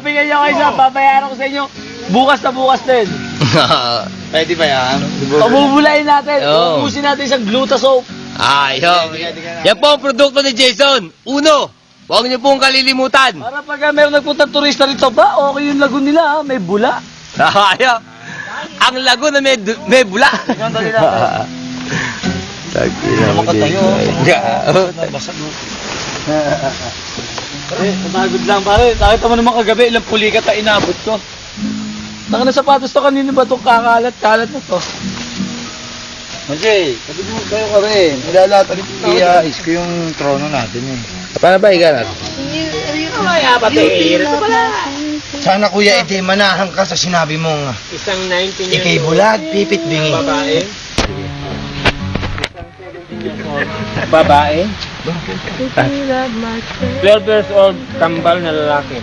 Bigyan niyo kayo sa babayaran ko sa inyo. Bukas na bukas din. Pwede ba yan? Pabubulayin natin. Oo. Ubusin natin isang gluta soap. Ayun. Yan po ang produkto ni Jason. Uno, huwag niyo pong kalilimutan. Para pag meron nagpuntang turista rito ba, okay yung lagoon nila, may bula. Ayun. Ang lago na may bula. Ganda nila. Makatayo. Napagod lang pare. Nakita mo naman kagabi, ilang pulikat na inabot ko. Taka na sapatos to, kanino ba itong kakalat-kalat na to? Jay, kapag mo kayo ka rin. Nilalatan i-ayos ko yung trono natin eh. Paano ba iganat? Sana kuya, iti manahan ka sa sinabi mong Isang 19 years ikay bulag, pipit bingi. babae. Babae? 12 years old, kambal na lalaki.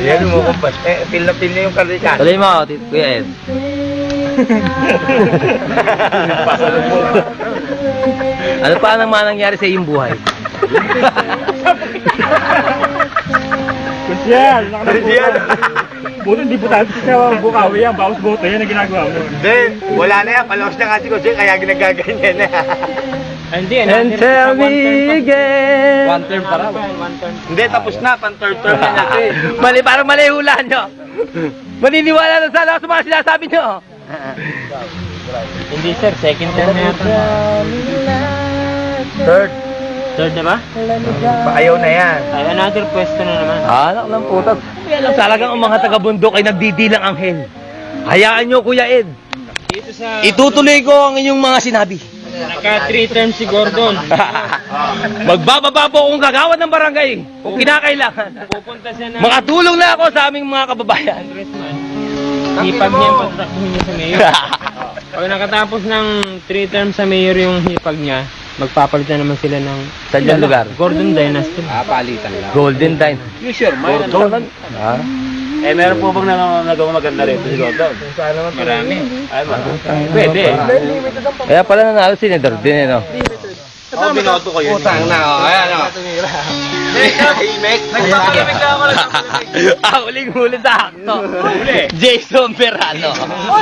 Yan mo kumpas. Pil na yung karikan. Tuloy mo, Kuya Ed. Ano pa nang manangyari sa iyong buhay? Kusyal, buto hindi butante sa Bukawi yan, bawas boto yan ang ginagawa mo. Hindi, wala na yan. Palawas na kasi ko siya, kaya ginagaganyan na. Hindi, And tell me again. One term para. Hindi, tapos na. Pan-third term na natin. Mali, parang mali hula nyo. Maniniwala na sana ako sa mga sinasabi nyo. Hindi sir, second term na yata. Third na ba? Ayaw na yan. Ay, another pwesto na naman. Anak ng putas. Talagang ang mga taga-bundok ay nagdidilang anghel. Hayaan nyo, Kuya Ed. Dito sa... Itutuloy ko ang inyong mga sinabi. Naka 3 terms si Gordon. Magbababa po akong kagawad ng barangay kung kinakailangan. Pupunta siya na... Makatulong na ako sa aming mga kababayan. Congressman. Hipag niya yung pagtatakbuhin niya sa mayor. Pag nakatapos ng 3 terms sa mayor yung hipag niya, magpapalitan naman sila ng... Saan yung lugar? Gordon Dynasty. Palitan lang. Golden Dine. You sure, man? Gordon? Ha? Eh, meron po bang nagawa maganda rin si Gordon? Marami. Ay, Pwede. Kaya pala nanalo si Nedor din, eh, no? Oo, binoto ko yun. Utang na, o. Ayan, o. Nagpapalamig na ako lang. Ah, huling-huli sa akto. Jason Perano.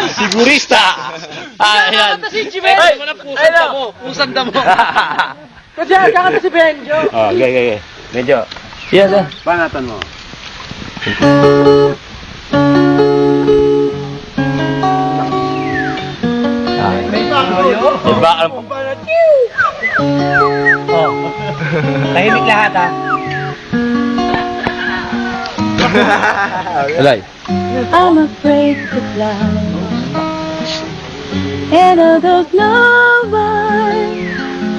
Sigurista. Ah, ayan. Ay, pusang damo. Pusang damo. Kasi kakanta si Benjo. Oh, okay. Medyo. Yan, Panatan mo. Diba? Tahimik lahat ha. Alay. I'm afraid to fly, and I don't know why.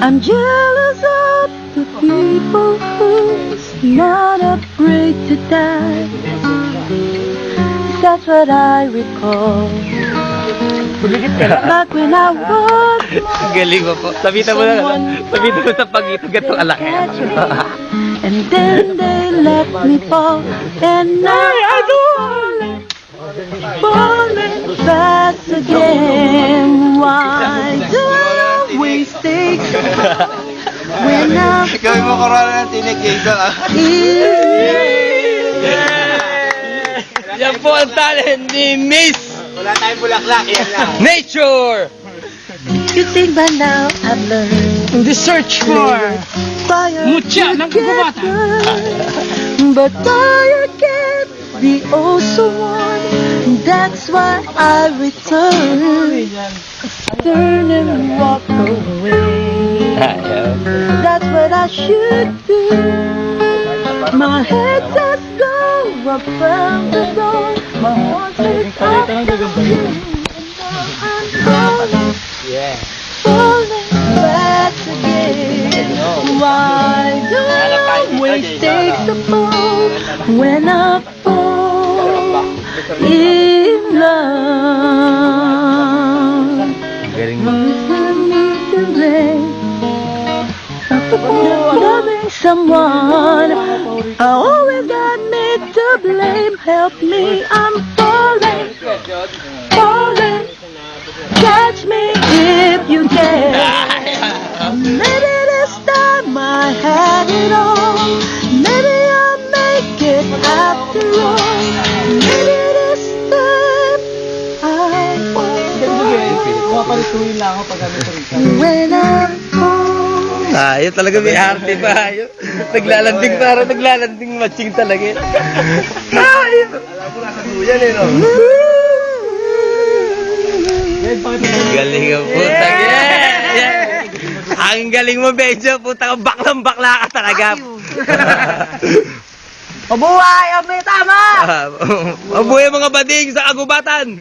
I'm jealous of the people who's not afraid to die. That's what I recall. Back when I was Galing mo po. Sabitan mo na. Sabitan mo sa pagitan gatong alaki. and then they let me fall, and now I'm falling fast again. Why do I always take so long when I'm Ikaw mo korona ng tinig, Jason, ah. Yan po ang talent ni Miss Wala tayong bulaklak, yan lang. Nature. You think by now I've learned The search for fire Mutya ng kagubatan. but fire can't be oh so warm. That's why I return and walk away. That's what I should do. My head just go around the door. My heart is up to you. And now I'm falling back again. Why do I always take the fall when I fall in love? Galing mo. Loving someone, I always got me to blame. Help me, I'm falling, falling. Catch me if you can. Maybe this time I had it all. When I'm home. Ayun talaga may arte pa. Ayun. Naglalanding matching talaga. Ayun. Galing ang putang Ang galing mo, Benjo. Putang baklang-bakla ka talaga. Mabuhay ang may tama! Mabuhay mga bading sa kagubatan.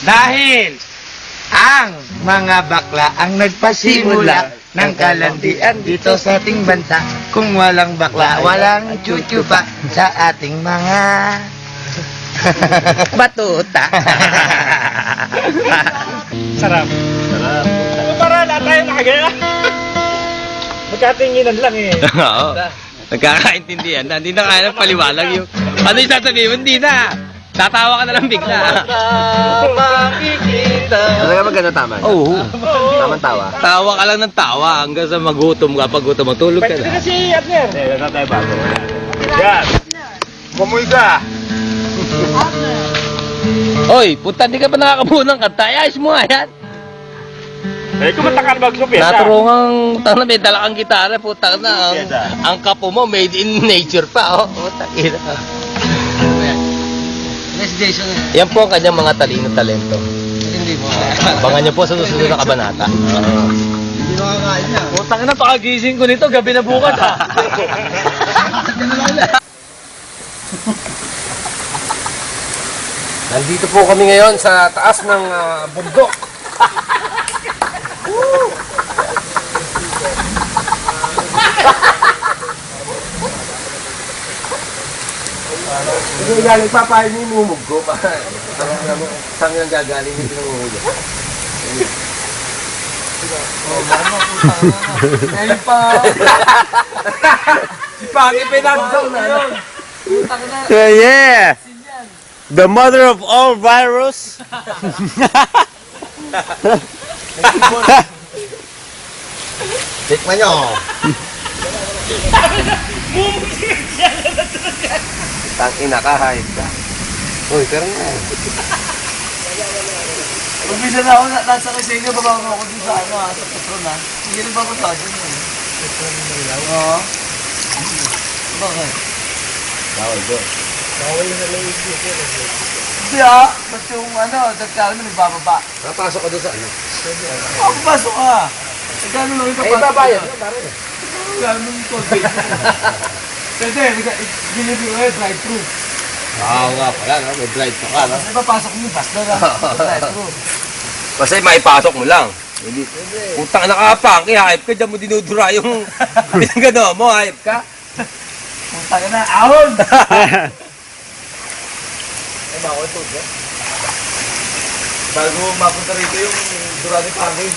Dahil ang mga bakla ang nagpasimula ng kalandian dito sa ating bansa. Kung walang bakla, walang chuchu pa sa ating mga Batuta. Sarap. Para lahat tayo nakagaya. Magkatinginan lang eh. Oo. Nagkakaintindihan na. Hindi na kaya ng paliwanag yung... Ano yung sasabihin mo? Hindi na. Tatawa ka na lang bigla. Talaga maganda tama? Oo. Tamang tawa. Tawa ka lang ng tawa hanggang sa magutom ka. Pag gutom, matulog ka Pwede na na. si Abner. Eh, na tayo bago. Yan. Kumoy ka. Oy, puta, di ka pa nakakabuo ng kanta. Ayos mo nga yan. Eh, kumanta ka na bago sa Naturungang, tanga may dala kang gitara, putang na. Ang kapo mo, made in nature pa, oh. Putang ina. Yes, Jason. Yan po ang kanyang mga talento. Hindi mo. Abangan niyo po sa susunod na kabanata. Hindi mo kakain niya. Putang na, pakagising ko nito, gabi na bukas, ha. Nandito po kami ngayon sa taas ng bundok. Ito yung galing papahin mo yung mumug ko. Saan yung gagaling yung pinamumug ko? Ngayon pa. Si Pagi pinagdaw na yun. Yeah! The mother of all virus. Tikman nyo. Tangina ka, hide ka. Uy, pero nga. Umpisa na ako, nasa kasenyo, baba mo ako dun sa sa patron Hindi rin ba ako sa dun Oo. Bakit? Bawal doon. Hindi ba't yung nagkaroon na nagbababa? Napasok ka doon sa ano? Pasok ka! Gano'n lang yung Eh, babayad yun, pare. Gano'n yung toll gate mo. Pwede, delivery ko drive-thru. Oo nga pala, no? May drive ka, no? Kasi papasok mo yung bus na lang. Drive-thru. Kasi maipasok mo lang. Hindi. Putang nakapang, kaya hype ka, dyan mo dinudura yung gano'n mo, hype ka. Punta ka na, ahon! Ay, bawal ito, bago mapunta rito yung durani pangin.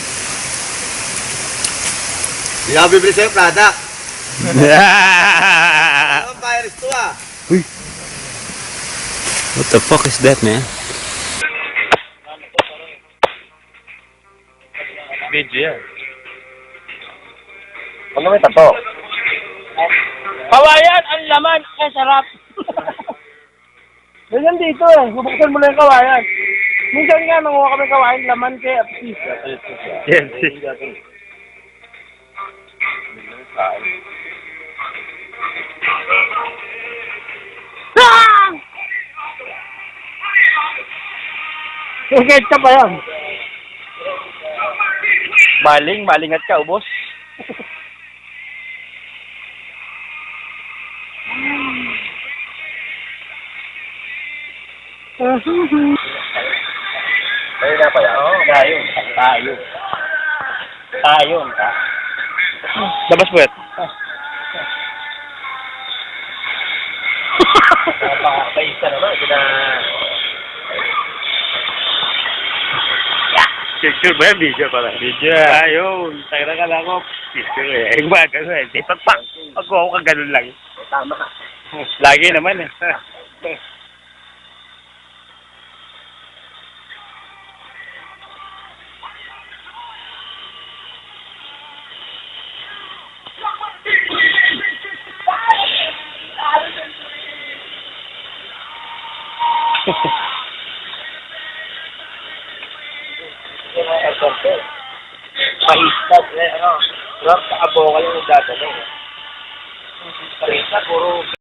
Hindi ako bibili sa'yo, Prada. Ang virus to What the fuck is that, man? Video yan. Ano may tato? Kawayan, ang laman. Ang sarap. Ganyan dito eh. Bubuksan mo lang yung kawayan. Minsan nga, nanguha kami kawayan, laman kay Apsis. Yes. Sugat ka pa yan. Malingat ka, ubos. Ay, na pa yan? Oo, tayo. Labas po yan. Napaka-paisa naman, Picture ba yan? Video pala. Video. Ayun. Tayo ka lang ako. Picture eh. Mga gano'n eh. Di pagpak. Pag ako ka gano'n lang. tama. Lagi naman eh. yung mga effort eh. Mahistad, ano, drop sa aboka yung dadali. Mahistad, puro